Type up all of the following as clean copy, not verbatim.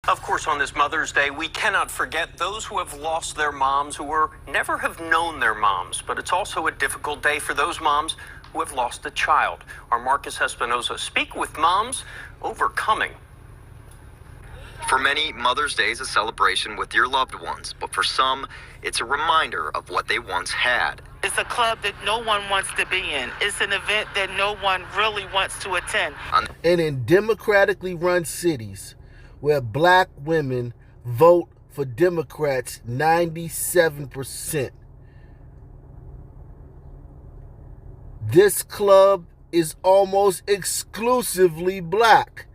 Of course, on this Mother's Day, we cannot forget those who have lost their moms, who never have known their moms. But it's also a difficult day for those moms who have lost a child. Our Marcus Espinosa speak with moms overcoming. For many, Mother's Day is a celebration with your loved ones, but for some, it's a reminder of what they once had. It's a club that no one wants to be in. It's an event that no one really wants to attend. And in democratically run cities where black women vote for Democrats 97%, this club is almost exclusively black.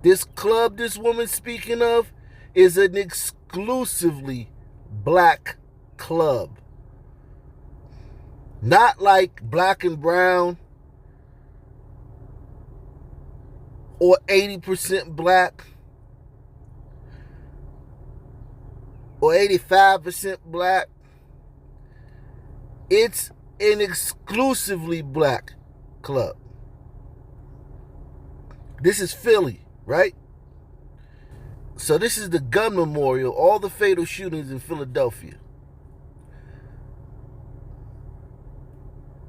This club this woman's speaking of is an exclusively black club. Not like black and brown or 80% black or 85% black. It's an exclusively black club. This is Philly, right? So this is the gun memorial, all the fatal shootings in Philadelphia.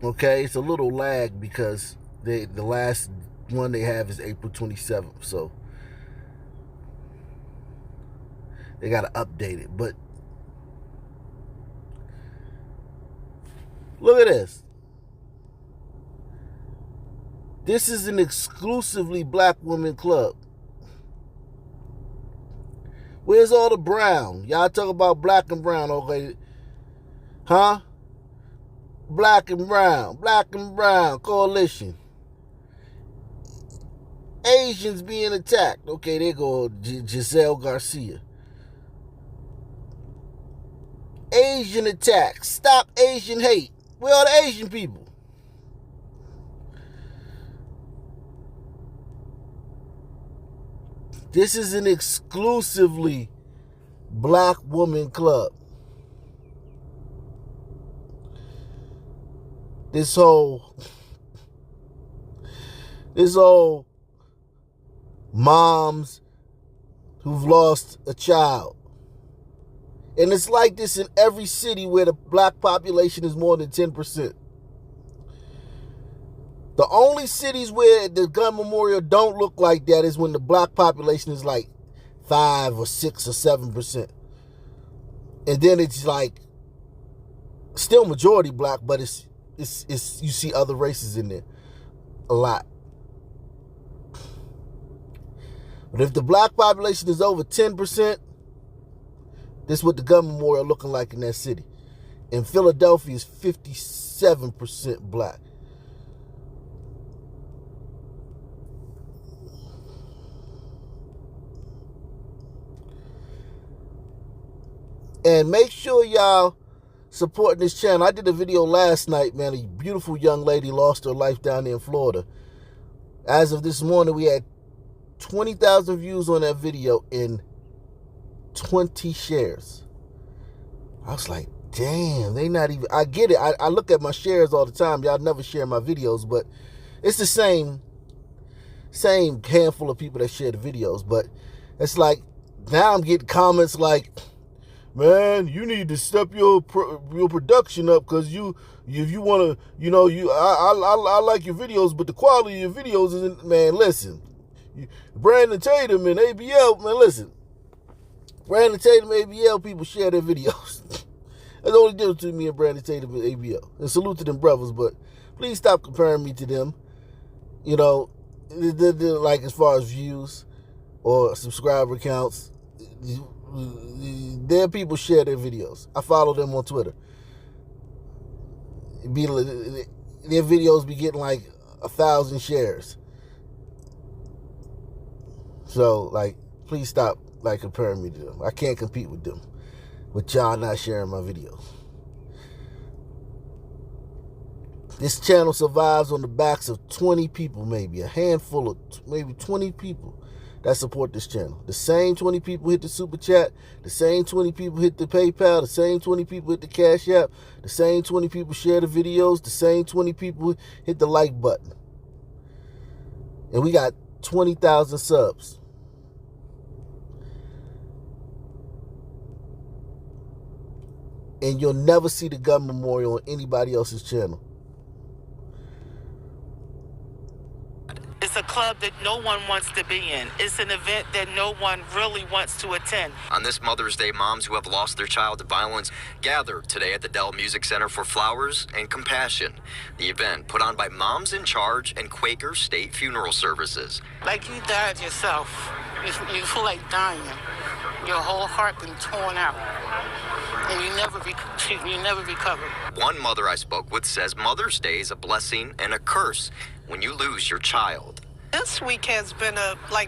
Okay, it's a little lag because the last one they have is April 27th. So they got to update it. But look at this. This is an exclusively black women club. Where's all the brown? Y'all talk about black and brown, okay? Huh? Black and brown coalition. Asians being attacked. Okay, there go Giselle Garcia. Asian attacks. Stop Asian hate. Where are the Asian people? This is an exclusively black woman club. This whole moms who've lost a child. And it's like this in every city where the black population is more than 10%. The only cities where the gun memorial don't look like that is when the black population is like 5 or 6 or 7%. And then it's like still majority black, but it's you see other races in there a lot. But if the black population is over 10%, this is what the gun memorial looking like in that city. And Philadelphia is 57% black. And make sure y'all supporting this channel. I did a video last night, man. A beautiful young lady lost her life down there in Florida. As of this morning, we had 20,000 views on that video and 20 shares. I was like, damn, they not even... I get it. I look at my shares all the time. Y'all never share my videos, but it's the same handful of people that share the videos. But it's like, now I'm getting comments like, man, you need to step your production up because if you want to, I like your videos, but the quality of your videos isn't, man, listen. Brandon Tatum and ABL, man, listen. Brandon Tatum and ABL people share their videos. That's the only difference between me and Brandon Tatum and ABL. And salute to them brothers, but please stop comparing me to them. You know, like as far as views or subscriber counts, their people share their videos. I follow them on Twitter. Their videos be getting like 1,000 shares. So, like, please stop like comparing me to them. I can't compete with them. With y'all not sharing my videos. This channel survives on the backs of 20 people, maybe. A handful of, maybe 20 people that support this channel. The same 20 people hit the Super Chat. The same 20 people hit the PayPal. The same 20 people hit the Cash App. The same 20 people share the videos. The same 20 people hit the like button. And we got 20,000 subs. And you'll never see the gun memorial on anybody else's channel. It's a club that no one wants to be in. It's an event that no one really wants to attend. On this Mother's Day, moms who have lost their child to violence gather today at the Dell Music Center for flowers and compassion. The event put on by Moms in Charge and Quaker State Funeral Services. Like you died yourself. You feel like dying. Your whole heart been torn out. And you never recover. One mother I spoke with says Mother's Day is a blessing and a curse when you lose your child. This week has been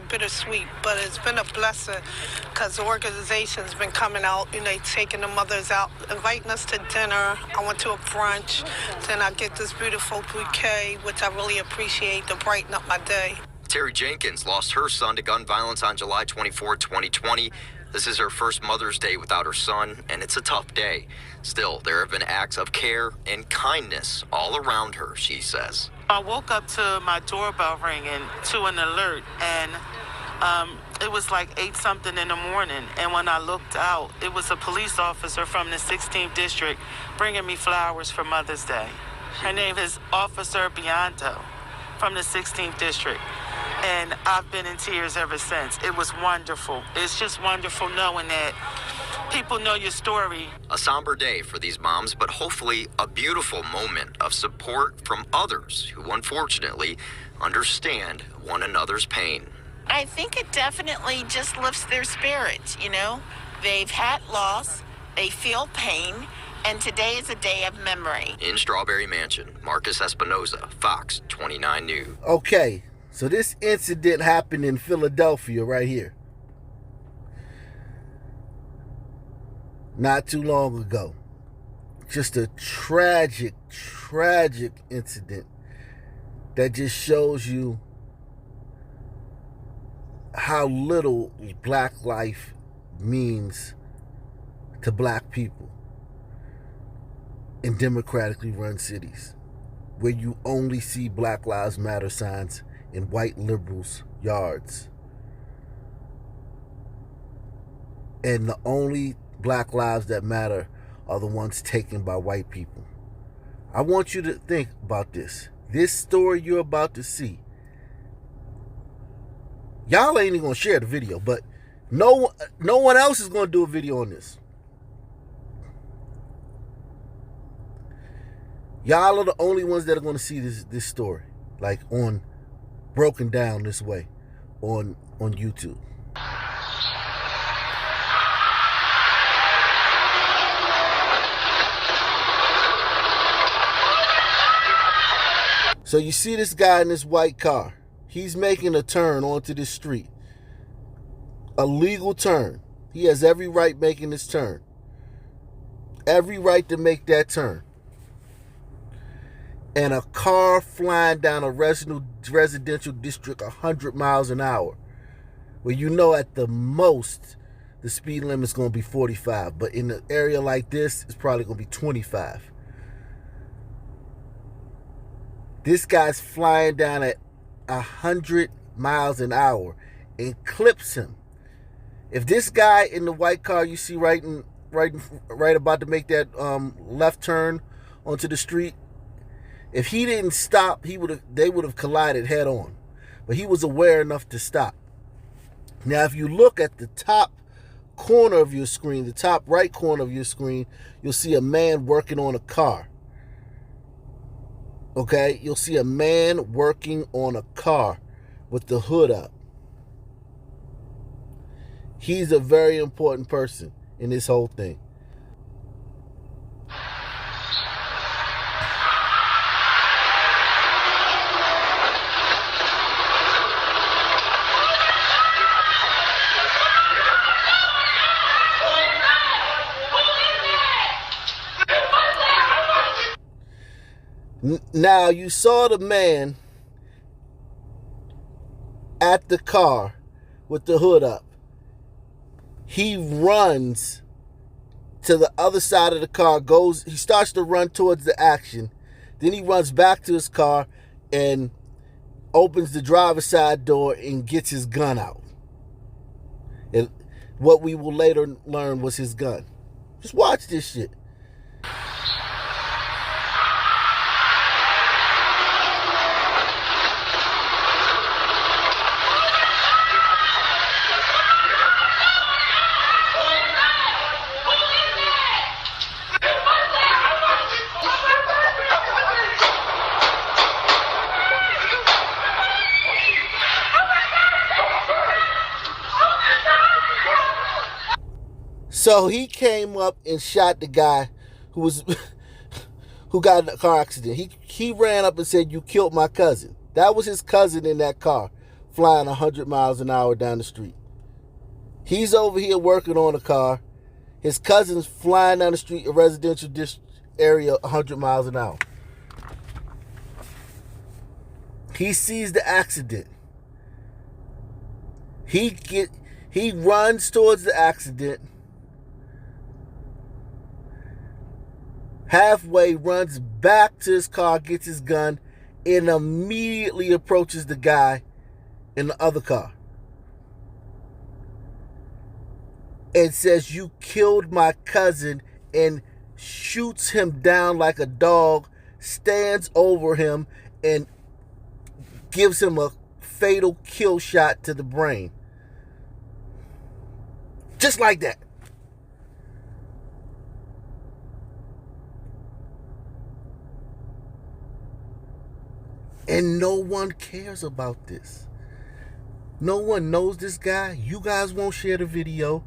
bittersweet, but it's been a blessing because the organization's been coming out, taking the mothers out, inviting us to dinner. I went to a brunch, then I get this beautiful bouquet, which I really appreciate to brighten up my day. Terry Jenkins lost her son to gun violence on July 24, 2020. This is her first Mother's Day without her son, and it's a tough day. Still, there have been acts of care and kindness all around her, she says. I woke up to my doorbell ringing to an alert, and it was like 8-something in the morning. And when I looked out, it was a police officer from the 16th district bringing me flowers for Mother's Day. Her name is Officer Biondo from the 16th district. And I've been in tears ever since. It was wonderful. It's just wonderful knowing that people know your story. A somber day for these moms, but hopefully a beautiful moment of support from others who unfortunately understand one another's pain. I think it definitely just lifts their spirits, They've had loss, they feel pain, and today is a day of memory. In Strawberry Mansion, Marcus Espinoza, Fox 29 News. Okay, so this incident happened in Philadelphia right here. Not too long ago. Just a tragic incident that just shows you how little black life means to black people in democratically run cities, where you only see Black Lives Matter signs in white liberals' yards. And the only black lives that matter are the ones taken by white people. I want you to think about this. This story you're about to see. Y'all ain't even gonna share the video, but no one else is gonna do a video on this. Y'all are the only ones that are gonna see this story, like on broken down this way on YouTube. So you see this guy in this white car. He's making a turn onto this street. A legal turn. He has every right making this turn. Every right to make that turn. And a car flying down a residential district 100 miles an hour, where at the most the speed limit is going to be 45, but in an area like this, it's probably going to be 25. This guy's flying down at 100 miles an hour and clips him. If this guy in the white car you see right about to make that left turn onto the street, if he didn't stop, they would have collided head on. But he was aware enough to stop. Now, if you look at the top corner of your screen, the top right corner of your screen, you'll see a man working on a car. Okay? You'll see a man working on a car with the hood up. He's a very important person in this whole thing. Now, you saw the man at the car with the hood up. He runs to the other side of the car, he starts to run towards the action. Then he runs back to his car and opens the driver's side door and gets his gun out. And what we will later learn was his gun. Just watch this shit. So he came up and shot the guy who got in a car accident. He ran up and said, "You killed my cousin." That was his cousin in that car, flying 100 miles an hour down the street. He's over here working on a car. His cousin's flying down the street, a residential area, 100 miles an hour. He sees the accident. He runs towards the accident. Halfway, runs back to his car, gets his gun, and immediately approaches the guy in the other car and says, "You killed my cousin," and shoots him down like a dog, stands over him, and gives him a fatal kill shot to the brain. Just like that. And no one cares about this. No one knows this guy. You guys won't share the video.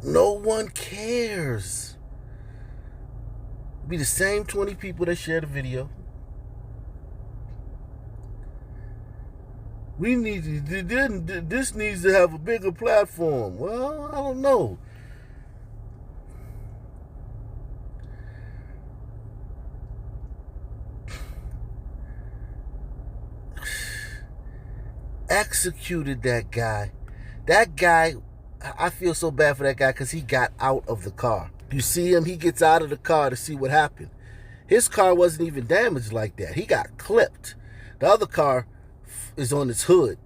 No one cares. It'll be the same 20 people that share the video. This needs to have a bigger platform. Well, I don't know. Executed that guy. That guy, I feel so bad for that guy because he got out of the car. You see him, he gets out of the car to see what happened. His car wasn't even damaged like that. He got clipped. The other car is on its hood.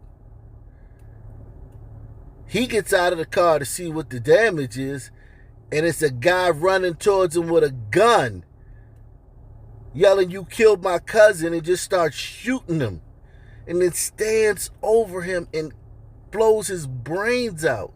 He gets out of the car to see what the damage is, and it's a guy running towards him with a gun, yelling, "You killed my cousin," and just starts shooting him. And then stands over him and blows his brains out.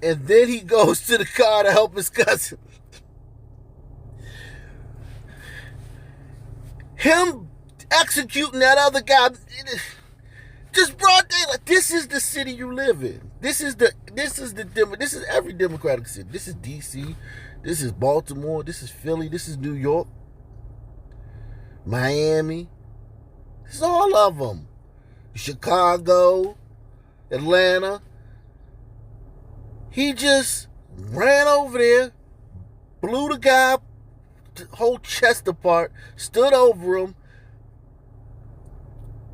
And then he goes to the car to help his cousin. Him executing that other guy, just broad daylight. This is the city you live in. This is every Democratic city. This is DC. This is Baltimore. This is Philly. This is New York. Miami. This is all of them. Chicago. Atlanta. He just ran over there, blew the guy whole chest apart, stood over him,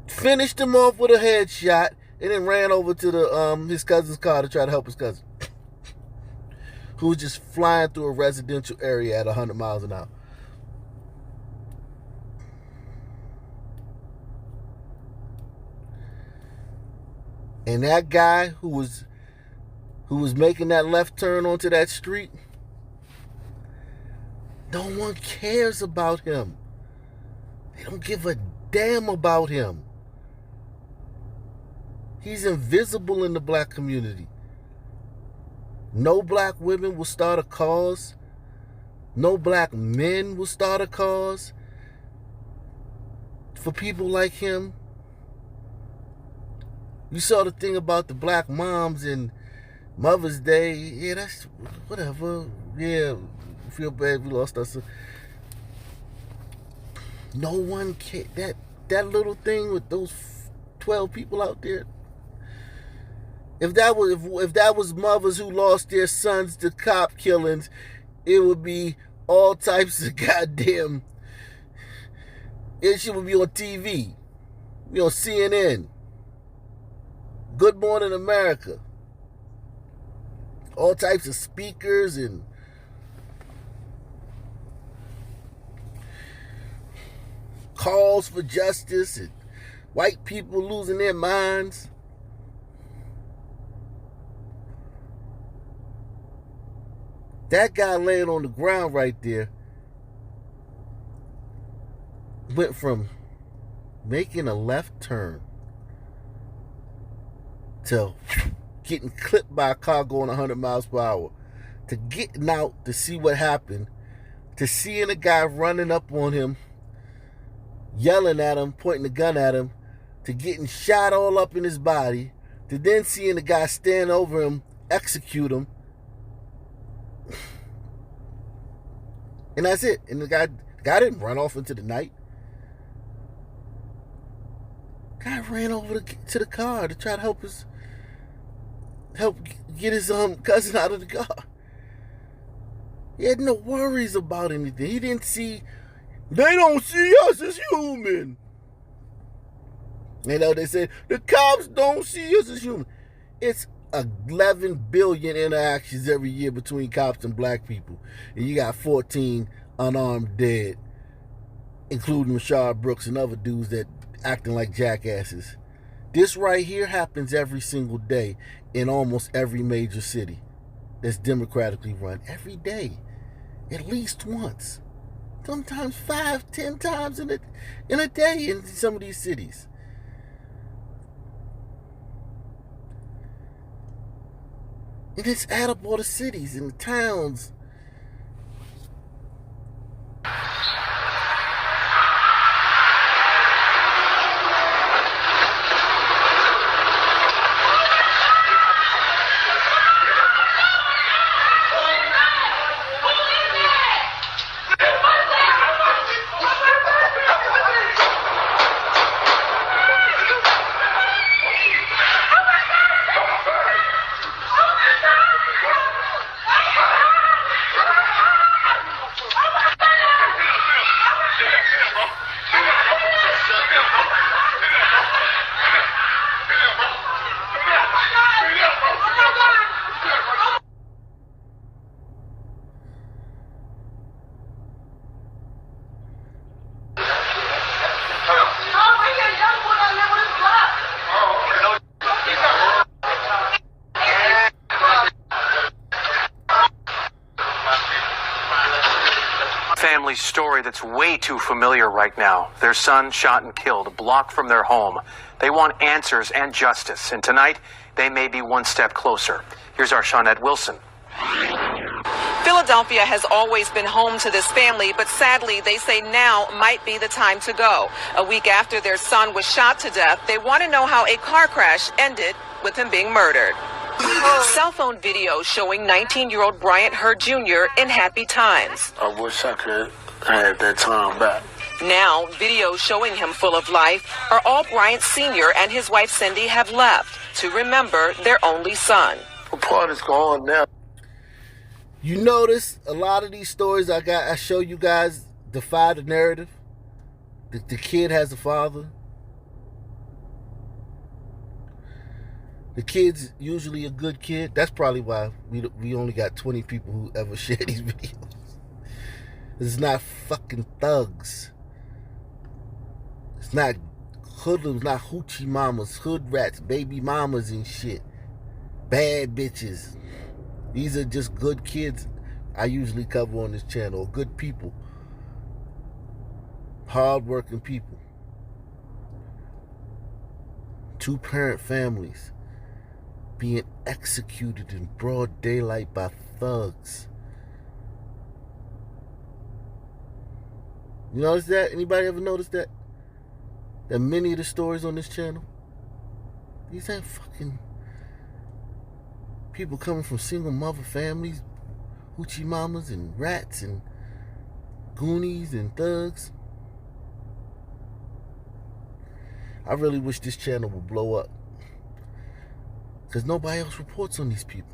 finished him off with a headshot, and then ran over to the his cousin's car to try to help his cousin, who was just flying through a residential area at 100 miles an hour. And that guy who was making that left turn onto that street, no one cares about him. They don't give a damn about him. He's invisible in the black community. No black women will start a cause. No black men will start a cause for people like him. You saw the thing about the black moms and Mother's Day. Yeah, that's whatever. Yeah, feel bad we lost our son. No one cares. That little thing with those 12 people out there. If that was mothers who lost their sons to cop killings, it would be all types of goddamn. It shit would be on TV, on CNN, Good Morning America. All types of speakers and calls for justice and white people losing their minds. That guy laying on the ground right there went from making a left turn to getting clipped by a car going 100 miles per hour, to getting out to see what happened, to seeing a guy running up on him, yelling at him, pointing the gun at him, to getting shot all up in his body, to then seeing the guy stand over him, execute him. And that's it. And the guy didn't run off into the night. Guy ran over to the car to try to help get his cousin out of the car. He had no worries about anything. He didn't see. They don't see us as human. You know, they said the cops don't see us as human. It's 11 billion interactions every year between cops and black people, and you got 14 unarmed dead, including Rashard Brooks and other dudes that acting like jackasses. This right here happens every single day in almost every major city that's democratically run. Every day, at least once, sometimes 5-10 times in a day in some of these cities. And it's add up all the cities and the towns. Family's story that's way too familiar right now. Their son shot and killed a block from their home. They want answers and justice, and tonight they may be one step closer. Here's our Shawnette Wilson. Philadelphia has always been home to this family, but sadly, they say now might be the time to go. A week after their son was shot to death, they want to know how a car crash ended with him being murdered. Cell phone video showing 19-year-old Bryant Hurd Jr. in happy times. I wish I could have that time back. Now, videos showing him full of life are all Bryant Sr. and his wife Cindy have left to remember their only son. The part is gone now. You notice a lot of these stories I show you guys defy the narrative. The kid has a father. The kid's usually a good kid. That's probably why we only got 20 people who ever share these videos. It's not fucking thugs. It's not hoodlums, not hoochie mamas, hood rats, baby mamas and shit. Bad bitches. These are just good kids I usually cover on this channel. Good people. Hard-working people. Two-parent families being executed in broad daylight by thugs. You notice that? Anybody ever notice that? That many of the stories on this channel, these ain't fucking people coming from single mother families, hoochie mamas and rats and goonies and thugs. I really wish this channel would blow up, because nobody else reports on these people.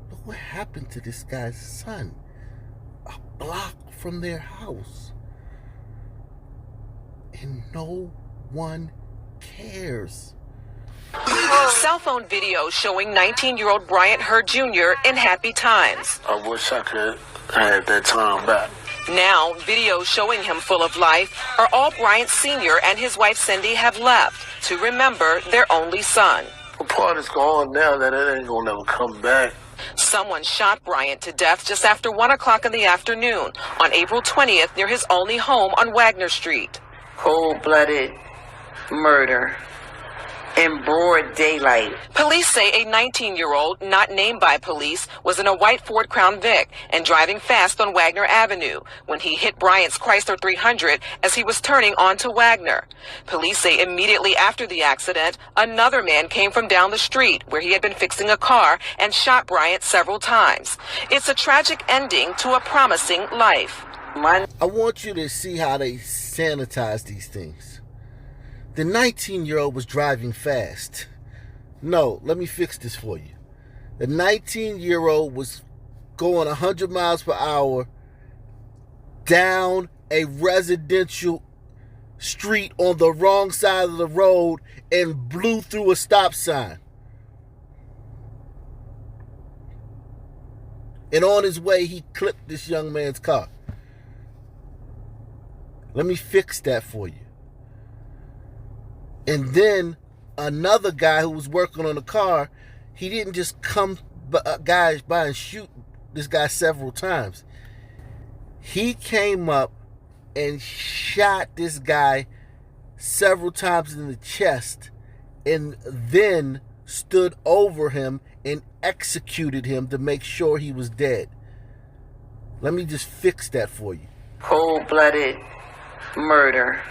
Look what happened to this guy's son. A block from their house. And no one cares. Cell phone video showing 19-year-old Bryant Hurd Jr. in happy times. I wish I could have that time back. Now, videos showing him full of life are all Bryant Sr. and his wife Cindy have left to remember their only son. The part is gone now that it ain't gonna never come back. Someone shot Bryant to death just after 1 o'clock in the afternoon on April 20th near his only home on Wagner Street. Cold-blooded murder in broad daylight. Police say a 19-year-old, not named by police, was in a white Ford Crown Vic and driving fast on Wagner Avenue when he hit Bryant's Chrysler 300 as he was turning onto Wagner. Police say immediately after the accident, another man came from down the street where he had been fixing a car and shot Bryant several times. It's a tragic ending to a promising life. I want you to see how they sanitize these things. The 19-year-old was driving fast. No, let me fix this for you. The 19-year-old was going 100 miles per hour down a residential street on the wrong side of the road and blew through a stop sign. And on his way, he clipped this young man's car. Let me fix that for you. And then another guy who was working on the car, he didn't just come guys by and shoot this guy several times. He came up and shot this guy several times in the chest and then stood over him and executed him to make sure he was dead. Let me just fix that for you. Cold-blooded murder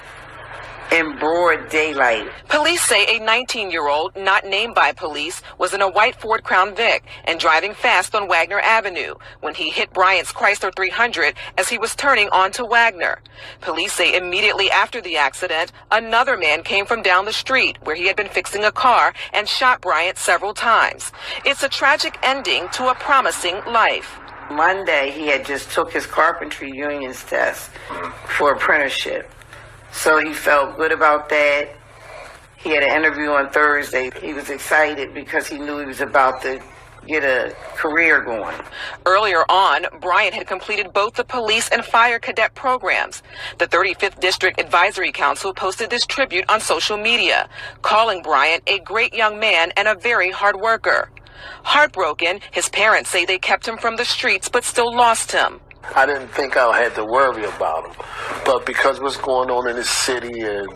in broad daylight. Police say a 19-year-old, not named by police, was in a white Ford Crown Vic and driving fast on Wagner Avenue when he hit Bryant's Chrysler 300 as he was turning onto Wagner. Police say immediately after the accident, another man came from down the street where he had been fixing a car and shot Bryant several times. It's a tragic ending to a promising life. Monday, he had just took his carpentry union's test for apprenticeship. So he felt good about that. He had an interview on Thursday. He was excited because he knew he was about to get a career going. Earlier on, Bryant had completed both the police and fire cadet programs. The 35th District Advisory Council posted this tribute on social media, calling Bryant a great young man and a very hard worker. Heartbroken, his parents say they kept him from the streets but still lost him. I didn't think I had to worry about him. But because what's going on in this city and,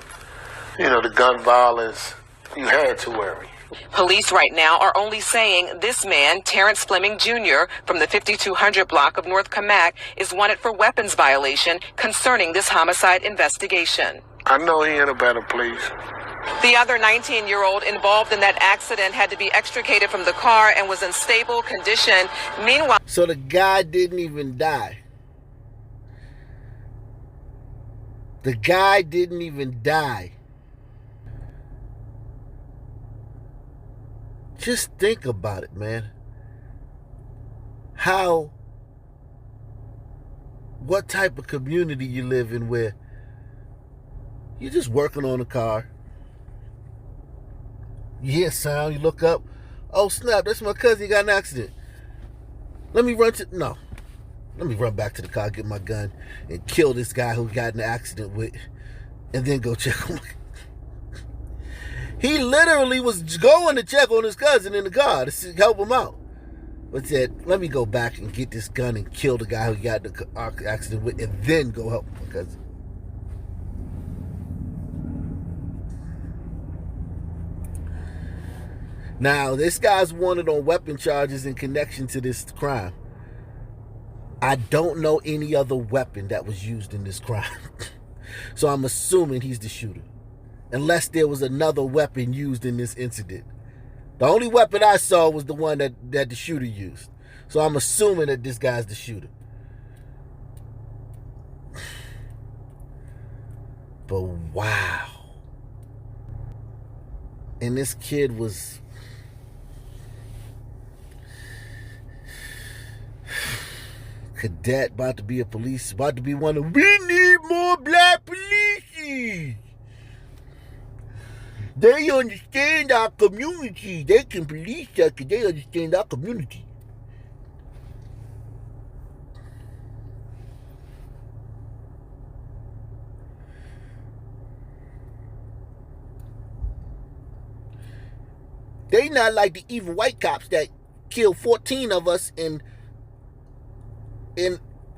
the gun violence, you had to worry. Police right now are only saying this man, Terrence Fleming Jr., from the 5200 block of North Camac, is wanted for weapons violation concerning this homicide investigation. I know he in a better place. The other 19-year-old involved in that accident had to be extricated from the car and was in stable condition. Meanwhile, so the guy didn't even die. The guy didn't even die. Just think about it, man. What type of community you live in where you're just working on a car. You hear a sound, you look up. Oh, snap, that's my cousin, he got an accident. Let me run back to the car, get my gun, and kill this guy who got in an accident with, and then go check on my... He literally was going to check on his cousin in the car to help him out. But said, let me go back and get this gun and kill the guy who got in the accident with, and then go help my cousin. Now, this guy's wanted on weapon charges in connection to this crime. I don't know any other weapon that was used in this crime. So I'm assuming he's the shooter. Unless there was another weapon used in this incident. The only weapon I saw was the one that the shooter used. So I'm assuming that this guy's the shooter. But wow. And this kid was... cadet, about to be a police, about to be one of... We need more black police! They understand our community. They can police us because they understand our community. They not like the evil white cops that kill 14 of us in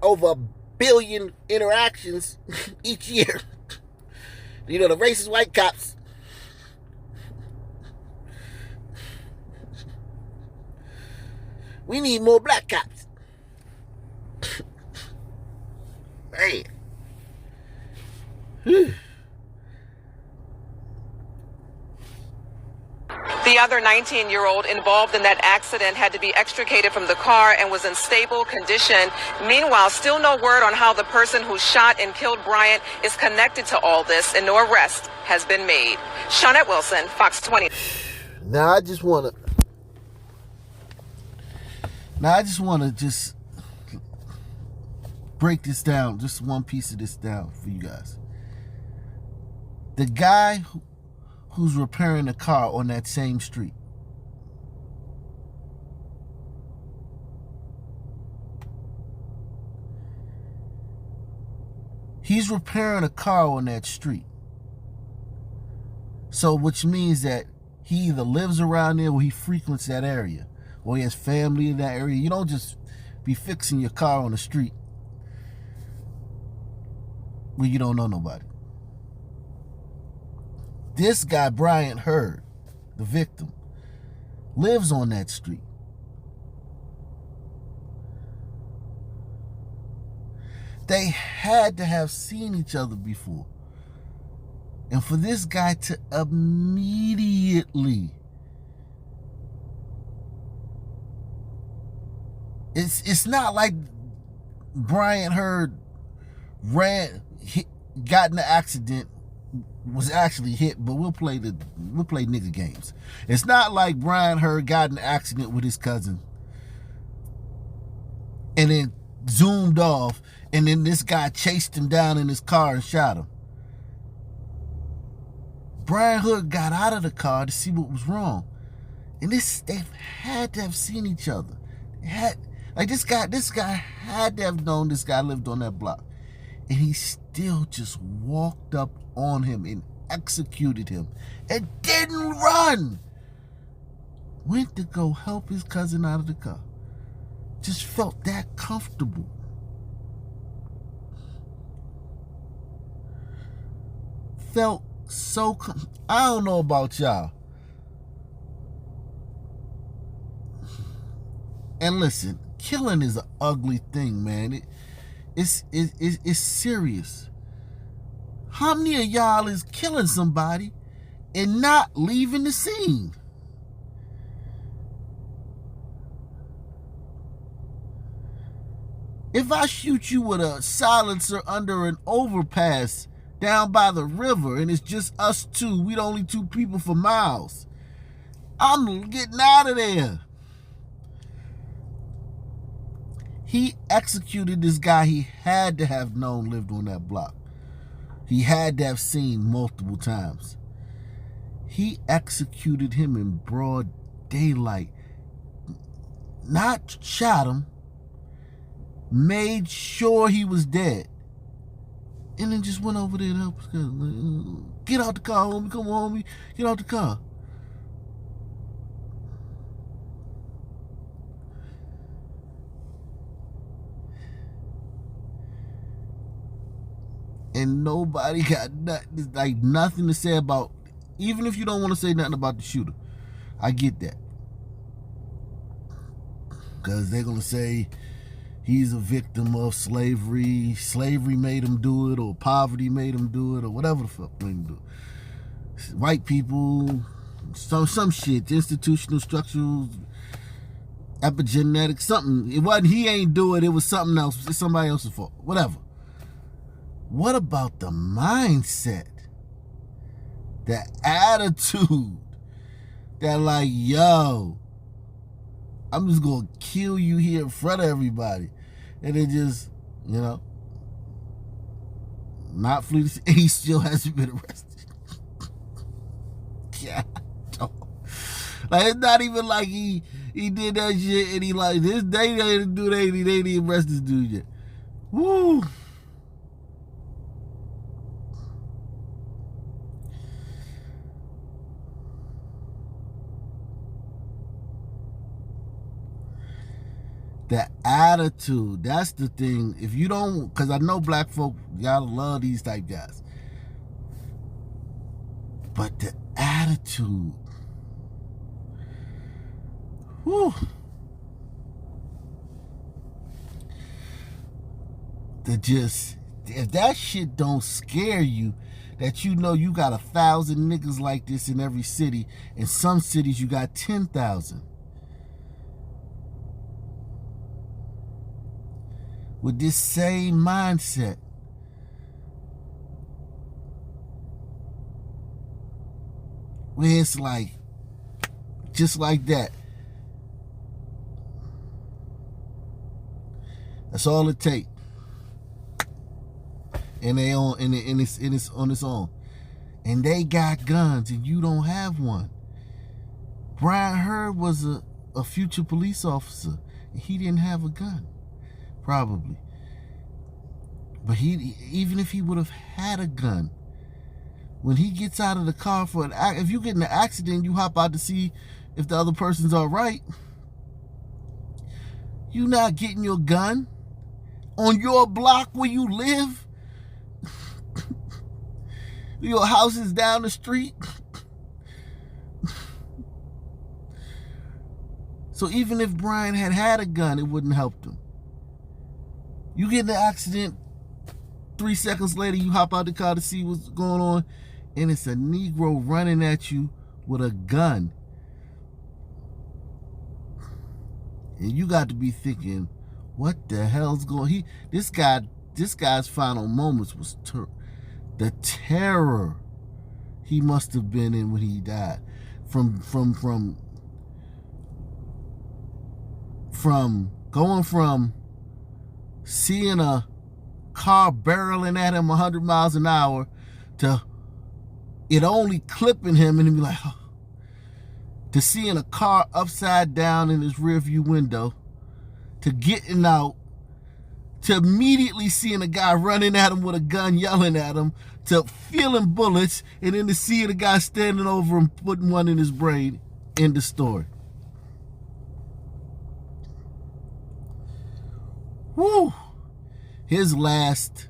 over 1 billion interactions each year. You know, the racist white cops. We need more black cops. Man. The other 19-year-old involved in that accident had to be extricated from the car and was in stable condition. Meanwhile, still no word on how the person who shot and killed Bryant is connected to all this, and no arrest has been made. Shawnette Wilson, Fox 20. Now I just want to break this down, just one piece of this down for you guys. The guy who's repairing a car on that same street, he's repairing a car on that street. So which means that he either lives around there or he frequents that area, or he has family in that area. You don't just be fixing your car on the street where you don't know nobody. This guy, Bryant Hurd, the victim, lives on that street. They had to have seen each other before. And for this guy to immediately, it's not like Bryant Hurd got in the accident, was actually hit, but we'll play nigga games. It's not like Bryant Hurd got in an accident with his cousin and then zoomed off, and then this guy chased him down in his car and shot him. Bryant Hurd got out of the car to see what was wrong, and they had to have seen each other. This guy had to have known this guy lived on that block, and he still just walked up on him and executed him and didn't run. Went to go help his cousin out of the car. Just felt that comfortable. Felt so I don't know about y'all. And listen, killing is an ugly thing, man. It's serious. How many of y'all is killing somebody and not leaving the scene? If I shoot you with a silencer under an overpass down by the river and it's just us two, we the only two people for miles, I'm getting out of there. He executed this guy he had to have known lived on that block. He had to have seen multiple times. He executed him in broad daylight. Not shot him. Made sure he was dead. And then just went over there to help his cousin. Get out the car, homie. Come on, homie. Get out the car. And nobody got nothing to say about, even if you don't want to say nothing about the shooter. I get that. Because they're going to say he's a victim of slavery. Slavery made him do it, or poverty made him do it, or whatever the fuck made him do it. White people, some shit, institutional, structural, epigenetics, something. It wasn't, he ain't do it, it was something else. It's somebody else's fault. Whatever. What about the mindset? The attitude that like, yo, I'm just going to kill you here in front of everybody. And it just, not flee. He still hasn't been arrested. Yeah. Like, it's not even like he did that shit and he like, this day they didn't do that, they didn't arrest this dude yet. Woo. The attitude, that's the thing. If you don't, because I know black folk, y'all love these type guys. But the attitude, whew. If that shit don't scare you, that you know you got 1,000 niggas like this in every city, in some cities you got 10,000. With this same mindset. Where it's like, just like that. That's all it takes. And they on and it's on its own. And they got guns and you don't have one. Brian Hurd was a future police officer. And he didn't have a gun. Probably. But even if he would have had a gun, when he gets out of the car if you get in an accident, you hop out to see if the other person's all right. You not getting your gun on your block where you live. Your house is down the street. So even if Brian had a gun, it wouldn't help him. You get in an accident, 3 seconds later, you hop out the car to see what's going on, and it's a Negro running at you with a gun. And you got to be thinking, what the hell's going on? This guy's final moments was the terror he must have been in when he died. From going from seeing a car barreling at him 100 miles an hour to it only clipping him and he'd be like, oh, to seeing a car upside down in his rearview window, to getting out, to immediately seeing a guy running at him with a gun yelling at him, to feeling bullets, and then to seeing a guy standing over him putting one in his brain. End the story. Woo! His last,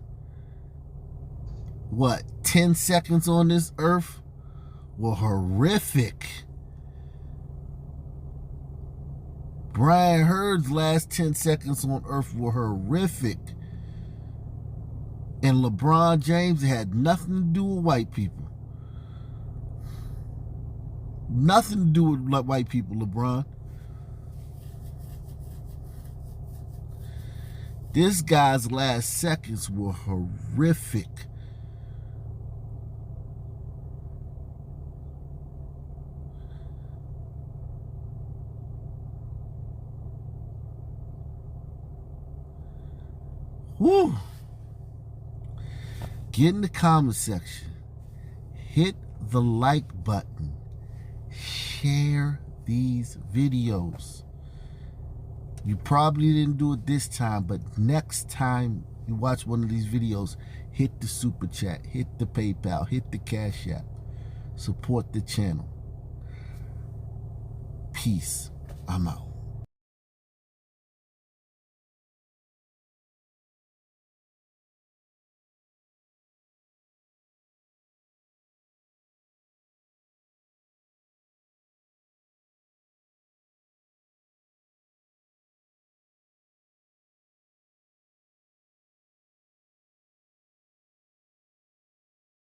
10 seconds on this earth were horrific. Brian Hurd's last 10 seconds on earth were horrific. And LeBron James had nothing to do with white people. Nothing to do with white people, LeBron. This guy's last seconds were horrific. Woo! Get in the comment section. Hit the like button. Share these videos. You probably didn't do it this time, but next time you watch one of these videos, hit the super chat, hit the PayPal, hit the Cash App. Support the channel. Peace. I'm out.